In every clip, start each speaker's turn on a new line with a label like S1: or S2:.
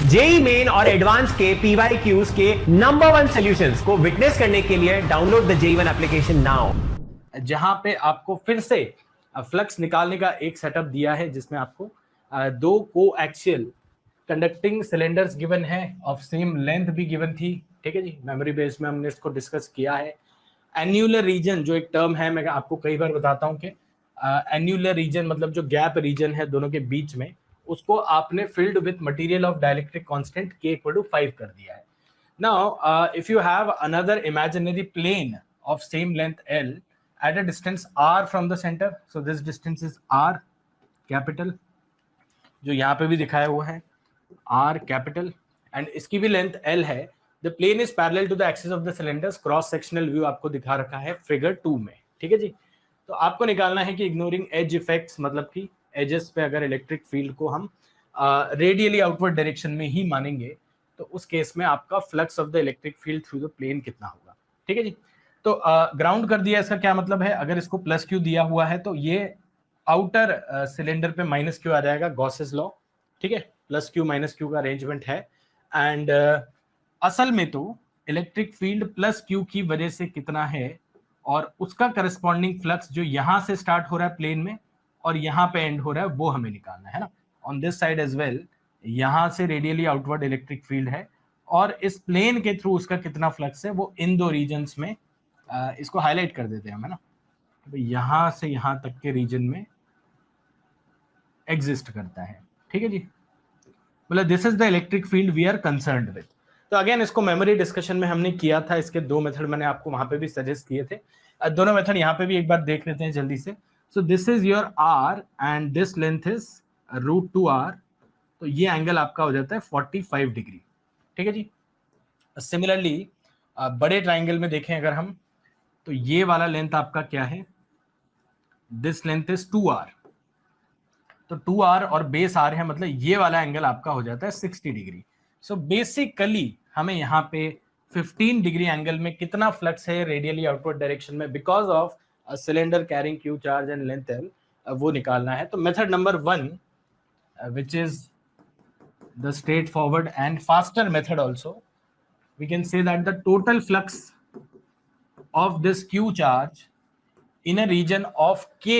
S1: JEE main और advance के PYQs के नंबर 1 सॉल्यूशंस को विटनेस करने के लिए डाउनलोड द जेई1 एप्लीकेशन नाउ,
S2: जहां पे आपको फिर से फ्लक्स निकालने का एक सेटअप दिया है जिसमें आपको दो कोएक्सियल कंडक्टिंग सिलेंडर्स गिवन है ऑफ सेम लेंथ भी गिवन थी। ठीक है जी, मेमोरी बेस में हमने इसको डिस्कस किया है। एन्यूलर रीजन जो एक टर्म है, मैं आपको कई बार बताता हूं कि एन्यूलर रीजन मतलब जो गैप रीजन है दोनों के बीच में, उसको आपने filled with material of dielectric constant k = 5 कर दिया है। Now if you have another imaginary plane of same length L at a distance R from the center, so this distance is R capital, जो यहाँ पे भी दिखाया हुआ है R capital, and इसकी भी लेंथ L है। The plane is parallel to the axis of the cylinders, cross sectional view आपको दिखा रखा है फिगर 2 में। ठीक है जी, तो आपको निकालना है कि इग्नोरिंग एज इफेक्ट्स, मतलब कि एजेस पे अगर इलेक्ट्रिक फील्ड को हम रेडियली आउटवर्ड डायरेक्शन में ही मानेंगे तो उस केस में आपका flux of the electric field through the plane कितना होगा। ठीक है जी, तो ग्राउंड कर दिया, इसका क्या मतलब है, अगर इसको प्लस क्यू दिया हुआ है तो ये आउटर सिलेंडर पे माइनस क्यू आ जाएगा, गॉसेस लॉ। ठीक है, प्लस क्यू माइनस क्यू का अरेंजमेंट है। एंड असल में तो इलेक्ट्रिक फील्ड प्लस क्यू की वजह से कितना है और उसका करस्पॉन्डिंग फ्लक्स जो यहां से स्टार्ट हो रहा है प्लेन में और यहां पे एंड हो रहा है वो हमें निकालना है ना। On this side as well, यहां से रेडियली आउटवर्ड इलेक्ट्रिक फील्ड है और इस प्लेन के थ्रू उसका कितना फ्लक्स है वो इन दो रीजन्स में, इसको हाईलाइट कर देते हैं हम, है ना। तो यहां से यहां तक के रीजन में एग्जिस्ट करता है। ठीक है जी, मतलब this is the electric field we are concerned with. तो अगेन इसको मेमोरी डिस्कशन में हमने किया था, इसके दो मेथड मैंने आपको वहां पे भी सजेस्ट किए थे। दोनों मेथड यहाँ पे भी एक बार देख लेते हैं जल्दी से। So this is your R and this length is √2R, तो ये एंगल आपका हो जाता है 45 डिग्री। ठीक है जी, सिमिलरली बड़े ट्राइंगल में देखें अगर हम, तो ये वाला लेंथ आपका क्या है, दिस लेंथ इज 2R, तो 2R और बेस R है, मतलब ये वाला एंगल आपका हो जाता है 60 डिग्री। सो बेसिकली हमें यहाँ पे 15 डिग्री एंगल में कितना फ्लक्स है रेडियली आउटवर्ड डायरेक्शन में because of cylinder carrying Q charge and length L, वो निकालना है। तो method number 1 which is the straightforward and faster method also, we can say that the total flux of this q charge in a region of k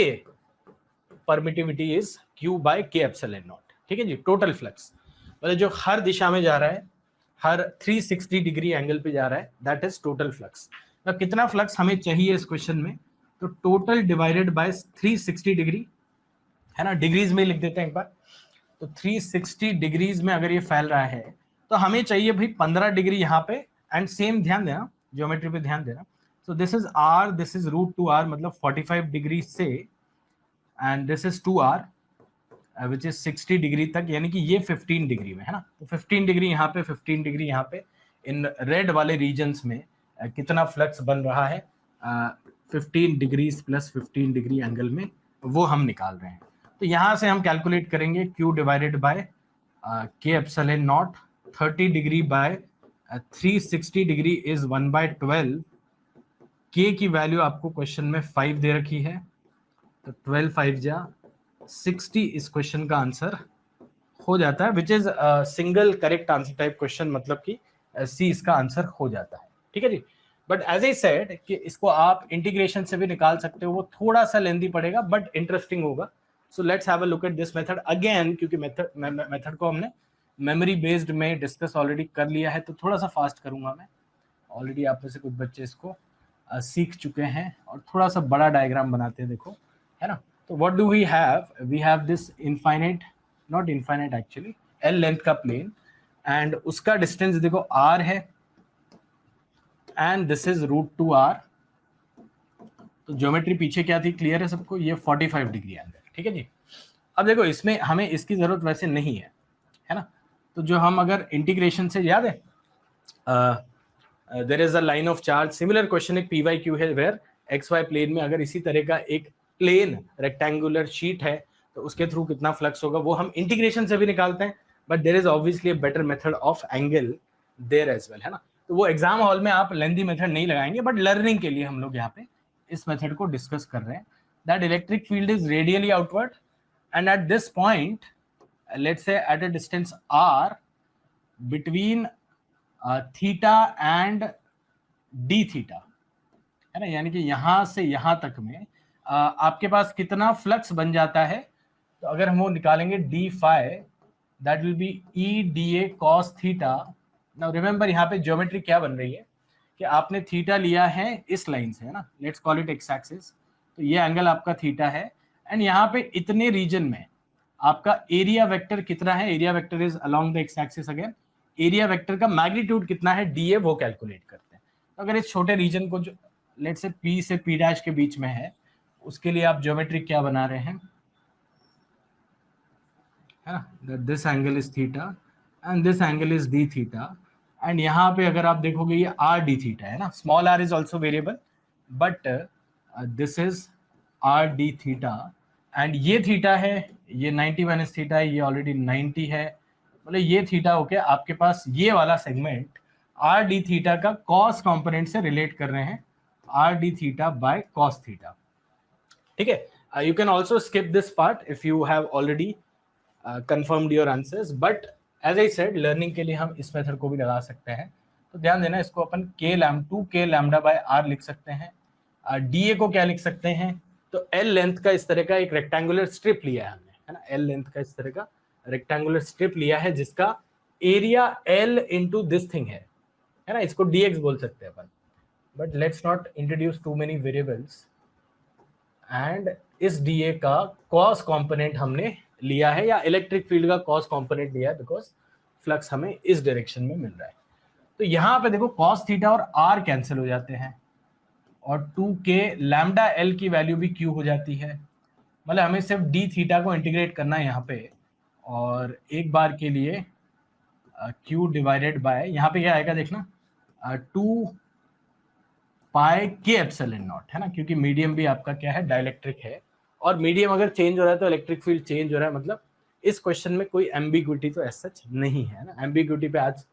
S2: permittivity is q by k epsilon naught। ठीक है जी, total flux मतलब जो हर दिशा में जा रहा है, हर 360 degree angle पे जा रहा है, दैट इज टोटल फ्लक्स। तो कितना फ्लक्स हमें चाहिए इस क्वेश्चन में, तो टोटल डिवाइडेड बाय 360 डिग्री, है ना, डिग्रीज में लिख देते हैं एक बार। तो 360 डिग्रीज में अगर ये फैल रहा है तो हमें चाहिए भाई 15 डिग्री यहाँ पे, एंड सेम ध्यान देना, ज्योमेट्री पे ध्यान देना। So this is R, this is √2R, मतलब 45 डिग्री से, and this is 2R which is 60 degree तक, यानी कि ये 15 डिग्री में है ना। तो 15 डिग्री यहाँ पे, 15 डिग्री यहाँ पे, इन रेड वाले रीजन्स में कितना फ्लक्स बन रहा है 15 डिग्री प्लस 15 डिग्री एंगल में, वो हम निकाल रहे हैं। तो यहाँ से हम कैलकुलेट करेंगे Q divided by K epsilon not, 30 degree by 360 degree is 1/12। K की वैल्यू आपको क्वेश्चन में 5 दे रखी है, तो 12 5 जा 60 इस क्वेश्चन का आंसर हो जाता है, which is single correct answer type question, मतलब कि C इसका आंसर हो जाता है। ठीक है जी, बट एज आई सेड कि इसको आप इंटीग्रेशन से भी निकाल सकते हो, वो थोड़ा सा लेंथी पड़ेगा बट इंटरेस्टिंग होगा। So let's have a look at this method again, क्योंकि मेथड को हमने मेमोरी बेस्ड में डिस्कस ऑलरेडी कर लिया है, तो थोड़ा सा फास्ट करूंगा मैं। ऑलरेडी आप में से कुछ बच्चे इसको सीख चुके हैं, और थोड़ा सा बड़ा डायग्राम बनाते हैं, देखो, है ना। तो what do we have this infinite, not infinite actually, L length का प्लेन, एंड उसका डिस्टेंस देखो R है, एंड दिस इज √2R। तो ज्योमेट्री पीछे क्या थी, क्लियर है सबको, ये 45 डिग्री एंगल। ठीक है जी, अब देखो इसमें हमें इसकी जरूरत वैसे नहीं है ना। तो जो हम अगर इंटीग्रेशन से, याद है there is a line of charge, similar question एक PYQ है वेयर XY प्लेन में अगर इसी तरह का एक प्लेन रेक्टेंगुलर शीट है तो उसके थ्रू कितना फ्लक्स होगा वो हम इंटीग्रेशन से भी निकालते हैं, but there is obviously a better method of angle there as well, है ना। तो वो एग्जाम हॉल में आप लेंथी मेथड नहीं लगाएंगे, बट लर्निंग के लिए हम लोग यहाँ पे इस मेथड को डिस्कस कर रहे हैं। That electric field is radially outward, and at this point, let's say at a distance R, between theta and D theta, है ना, यानी कि यहां से यहां तक में आपके पास कितना फ्लक्स बन जाता है। तो अगर हम वो निकालेंगे d phi, that will be e d a cos theta. Now remember यहाँ पे ज्योमेट्री क्या बन रही है कि आपने थीटा लिया है इस लाइन से, है ना, let's call it x axis, तो ये एंगल आपका थीटा है, एंड यहाँ पे इतने रीजन में आपका एरिया वेक्टर कितना है, area vector is along the x axis again, area vector का मैग्नीट्यूड कितना है डी ए, वो कैलकुलेट करते हैं। तो अगर इस छोटे रीजन को जो लेट्स से पी से पी डैश के बीच में है, उसके लिए आप ज्योमेट्री क्या बना रहे हैं, है ना, this angle is theta and this angle is D theta, and यहाँ पे अगर आप देखोगे ये आर डी थीटा है ना, small r is also variable but this is r d theta, and ये थीटा है, ये 90 माइनस थीटा है, ये ऑलरेडी 90 है, मतलब ये थीटा होके आपके पास ये वाला सेगमेंट आर डी थीटा का कॉस कंपोनेंट से रिलेट कर रहे हैं, r d theta by cos theta. ठीक है, you can also skip this part if you have already confirmed your answers, but as I said learning के लिए हम इस मेथड को भी लगा सकते हैं। तो ध्यान देना, इसको अपन k लैम्डा बाय आर लिख सकते हैं। डी ए को क्या लिख सकते हैं, तो एल लेंथ का इस तरह का एक रेक्टेंगुलर स्ट्रिप लिया है हमने, है ना, एल लेंथ का इस तरह का रेक्टेंगुलर स्ट्रिप लिया है जिसका area L into this thing है ना, इसको dx बोल सकते हैं अपन, but let's not introduce too many variables, and इस dA का कॉस कंपोनेंट हमने लिया है, या इलेक्ट्रिक फील्ड का कॉस कंपोनेंट लिया है, बिकॉज फ्लक्स हमें इस डायरेक्शन में मिल रहा है। तो यहाँ पे देखो कॉस थीटा और आर कैंसिल हो जाते हैं, और 2k लैम्डा एल की वैल्यू भी q हो जाती है, मतलब हमें सिर्फ डी थीटा को इंटीग्रेट करना है यहाँ पे, और एक बार के लिए q डिवाइडेड बाय, यहाँ पे क्या आएगा देखना, 2 पाई के एप्सिलॉन नॉट, है ना, क्योंकि मीडियम भी आपका क्या है, डाइलेक्ट्रिक है, और मीडियम अगर चेंज हो रहा है तो इलेक्ट्रिक फील्ड चेंज हो रहा है, मतलब इस क्वेश्चन में कोई एम्बिग्विटी तो ऐसा सच नहीं है ना, एम्बिग्विटी पे आज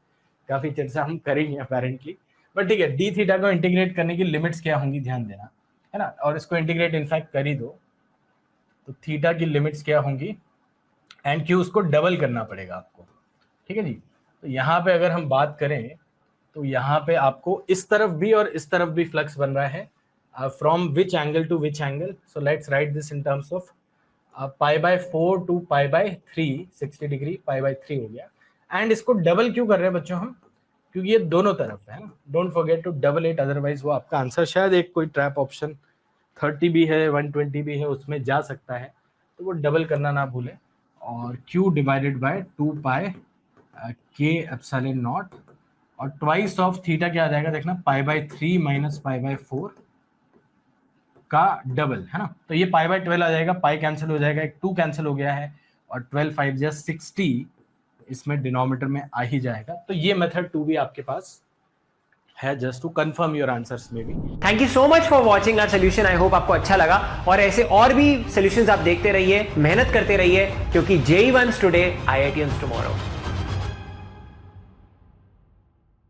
S2: काफी चर्चा हम करेंगे अपेरेंटली, बट ठीक है, डी थीटा को इंटीग्रेट करने की लिमिट्स क्या होंगी ध्यान देना, है ना, और इसको इंटीग्रेट इनफैक्ट कर ही दो, तो थीटा की लिमिट्स क्या होंगी, एंड क्यू उसको डबल करना पड़ेगा आपको, ठीक है जी। तो यहाँ पे अगर हम बात करें तो यहाँ पे आपको इस तरफ भी और इस तरफ भी फ्लक्स बन रहा है, from which angle to which angle, so let's write this in terms of π/4 to π/3, 60 degree π/3 हो गया, एंड इसको डबल क्यों कर रहे हैं बच्चों हम, क्योंकि ये दोनों तरफ है ना, don't forget to double it, otherwise वो आपका आंसर शायद एक कोई ट्रैप ऑप्शन 30 भी है 120 भी है उसमें जा सकता है, तो वो डबल करना ना भूलें, और q divided by 2 pi k epsilon not, और ट्वाइस ऑफ थीटा क्या आ जाएगा देखना, π/3 माइनस π/4 का डबल, है ना, तो ये π/12 आ जाएगा, पाई कैंसिल हो जाएगा, एक 2 कैंसिल हो गया है, और 12 5 जा 60 इसमें डिनोमिनेटर में आ ही जाएगा। तो ये मेथड 2 भी आपके पास है, just to confirm your answers में भी।
S1: Thank you so much for watching our solution, I hope आपको अच्छा लगा, और ऐसे और भी सोल्यूशंस आप देखते रहिए, मेहनत करते रहिए, क्योंकि JEE Ones today, IITians tomorrow.